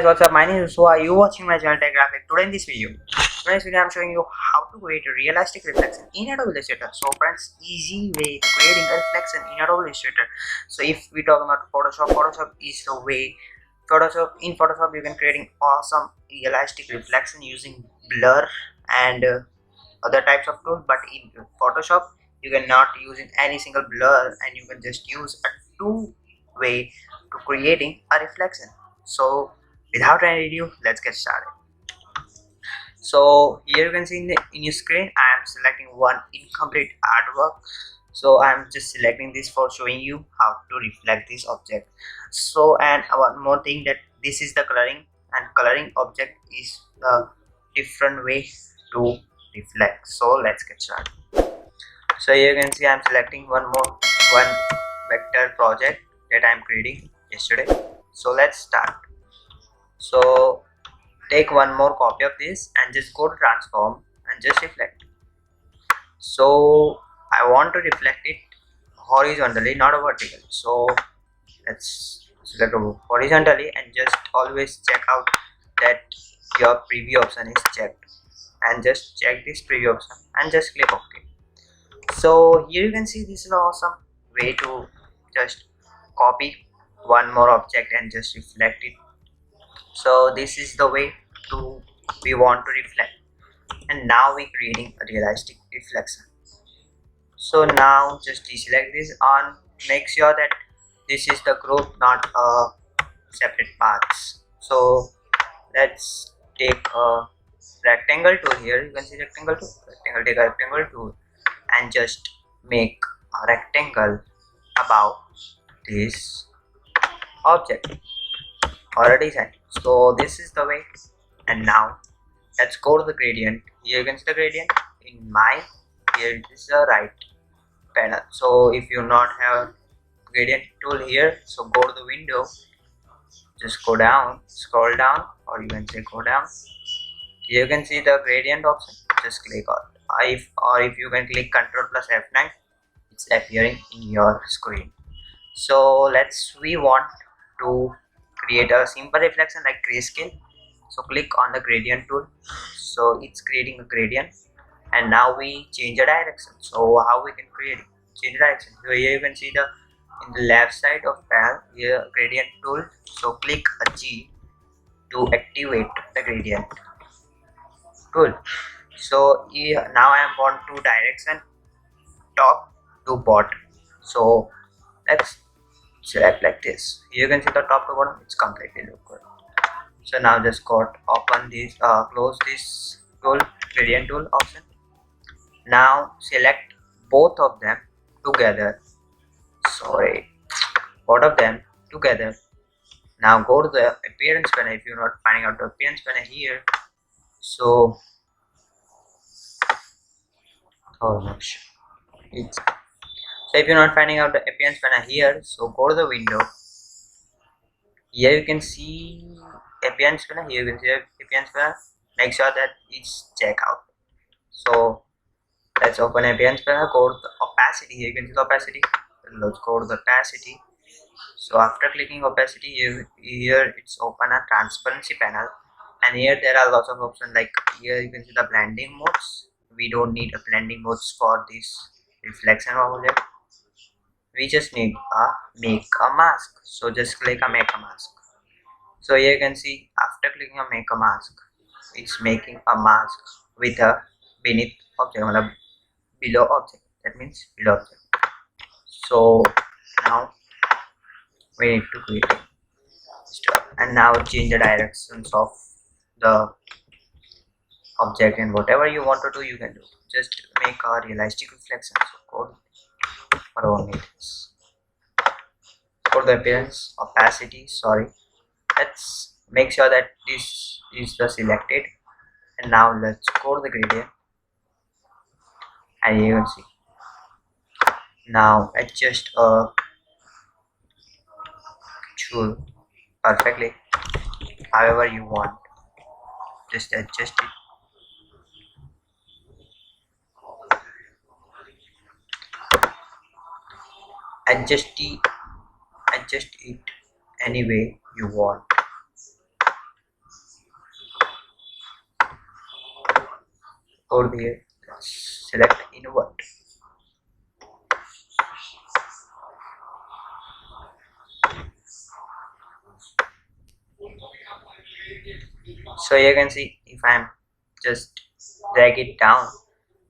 guys, what's up? My name is Soa. You watching my channel Graphic. Today in this video, I'm showing you how to create a realistic reflection in Adobe Illustrator. So friends, easy way to creating a reflection in Adobe Illustrator. So if we talk about Photoshop is the way. In Photoshop you can creating awesome realistic reflection using blur and other types of tools. But in Photoshop you cannot using any single blur, and you can just use a two-way to creating a reflection. So without any ado, let's get started. So here you can see in your screen I am selecting one incomplete artwork. So I'm just selecting this for showing you how to reflect this object. So, and one more thing, that this is the coloring, and coloring object is the different way to reflect. So let's get started. So here you can see I'm selecting one vector project that I'm creating yesterday. So let's start. So take one more copy of this and just go to transform and just reflect. So I want to reflect it horizontally, not vertically. So let's select horizontally and just always check out that your preview option is checked, and just check this preview option and just click OK. So here you can see this is an awesome way to just copy one more object and just reflect it. So this is the way we want to reflect, and now we're creating a realistic reflection. So now just deselect this and make sure that this is the group, not separate paths. So let's take a rectangle tool. Here you can see rectangle tool. Take a rectangle tool and just make a rectangle above this object or a design. So this is the way. And now let's go to the gradient. Here you can see the gradient in my, here this is the right panel. So if you not have gradient tool here, so go to the window, just go down, scroll down, or you can say go down. Here you can see the gradient option, just click on it. If you can click Ctrl plus F9, it's appearing in your screen. So we want to create a simple reflection like grayscale. So click on the gradient tool. So it's creating a gradient, and now we change the direction. So how we can change direction? So here you can see in the left side of panel here gradient tool. So click a G to activate the gradient tool. So here, now I am on two direction, top to bottom. So let's select like this. Here you can see the top to bottom, it's completely look good. So now just open this, close this tool, gradient tool option. Now select both of them together. Both of them together. Now go to the appearance panel. If you're not finding out the appearance panel here, so if you're not finding out the appearance panel here, so go to the window. Here you can see appearance panel. Here you can see appearance panel. Make sure that it's check out. So let's open appearance panel. Go to the opacity. Here you can see the opacity. Let's go to the opacity. So after clicking opacity, here it's open a transparency panel, and here there are lots of options. Like here you can see the blending modes. We don't need a blending modes for this reflection object. We just need a make a mask. So just click a make a mask. So here you can see after clicking a make a mask, it's making a mask with a beneath object, below object. That means below object. So now we need to create stuff, and now change the directions of the object, and whatever you want to do you can do. Just make a realistic reflection. So go for only this. For the appearance, opacity, let's make sure that this is the selected, and now let's go to the gradient, and you can see now adjust a tool perfectly however you want. Just adjust it. Adjust it any way you want. over here, let's select invert. So you can see if I'm just drag it down,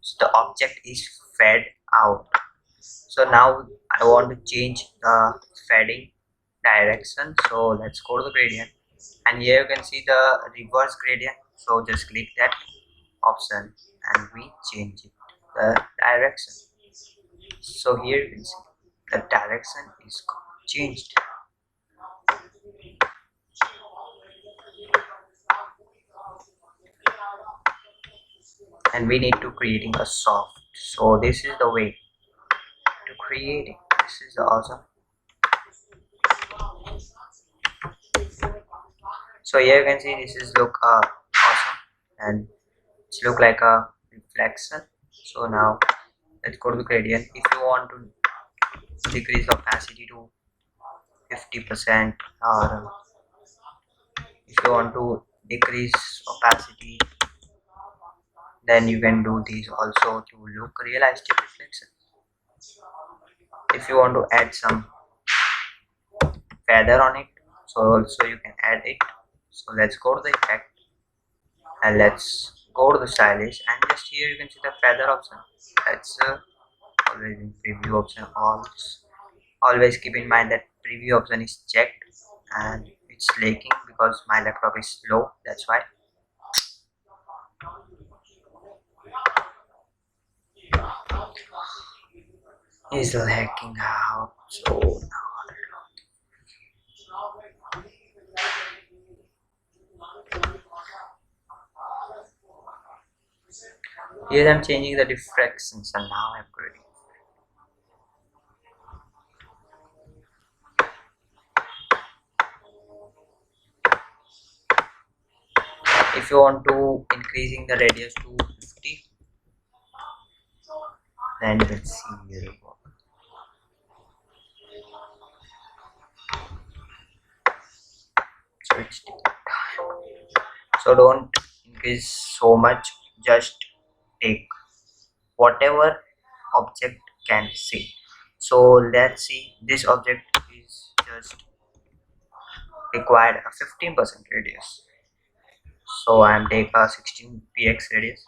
so the object is fed out. So now I want to change the fading direction, so let's go to the gradient, and here you can see the reverse gradient. So just click that option and we change it the direction. So here you can see the direction is changed, and we need to creating a soft. So this is the way to create it. This is awesome. So here you can see this is look awesome, and it's look like a reflection. So now let's go to the gradient. If you want to decrease the opacity to 50%, or if you want to decrease opacity, then you can do this also to look realistic reflection. If you want to add some feather on it, so also you can add it. So let's go to the effect and let's go to the stylish, and just here you can see the feather option. That's always in preview option. Always keep in mind that preview option is checked, and it's lagging because my laptop is slow, that's why. Is lagging out. So here I'm changing the diffractions, and now I'm creating. If you want to increasing the radius to 50, then you can see here. So it's taking time. So don't increase so much, just take whatever object can see. So let's see, this object is just required a 15% radius. So I'm take a 16px radius.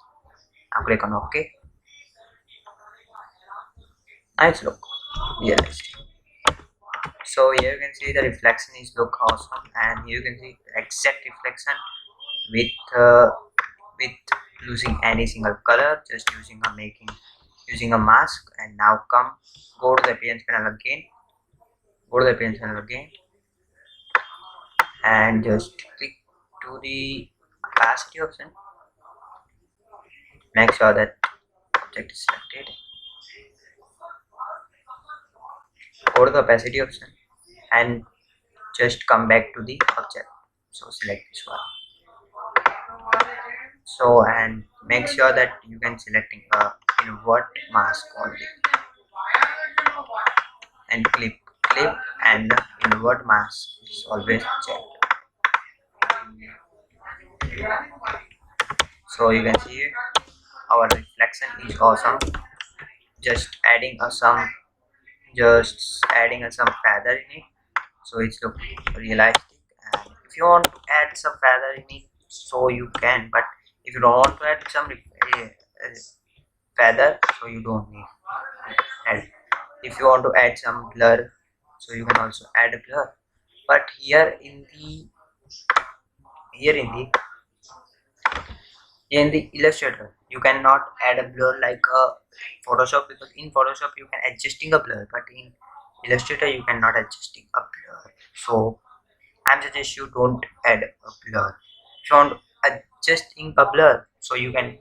I'm click on OK. Nice look. Yes. So here you can see the reflection is look awesome, and you can see exact reflection with with losing any single color, just using a mask. And now go to the appearance panel again. Go to the appearance panel again, and just click to the opacity option. Make sure that object is selected. Go to the opacity option and just come back to the object. So select this one. So and make sure that you can selecting a invert mask only, and clip and the invert mask is always checked. So you can see our reflection is awesome. Just adding some feather in it, so it's look realistic. And if you want to add some feather in it, so you can, but if you don't want to add some feather, so you don't need. And if you want to add some blur, so you can also add a blur. But here in the illustrator, you cannot add a blur like a Photoshop, because in Photoshop you can adjusting a blur, but in illustrator you cannot adjusting a blur. So I'm suggest you don't add a blur. If you want adjusting a blur, so you can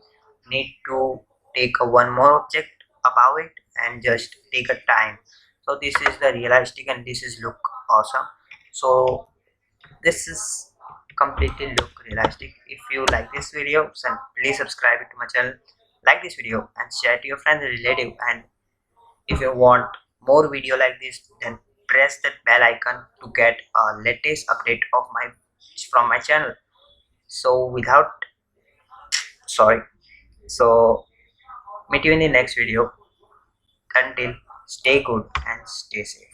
need to take a one more object above it and just take a time. So this is the realistic, and this is look awesome. So this is completely look realistic. If you like this video, then please subscribe to my channel, like this video and share to your friends and relative. And if you want more video like this, then press that bell icon to get a latest update of from my channel. So sorry, So meet you in the next video. Until, stay good and stay safe.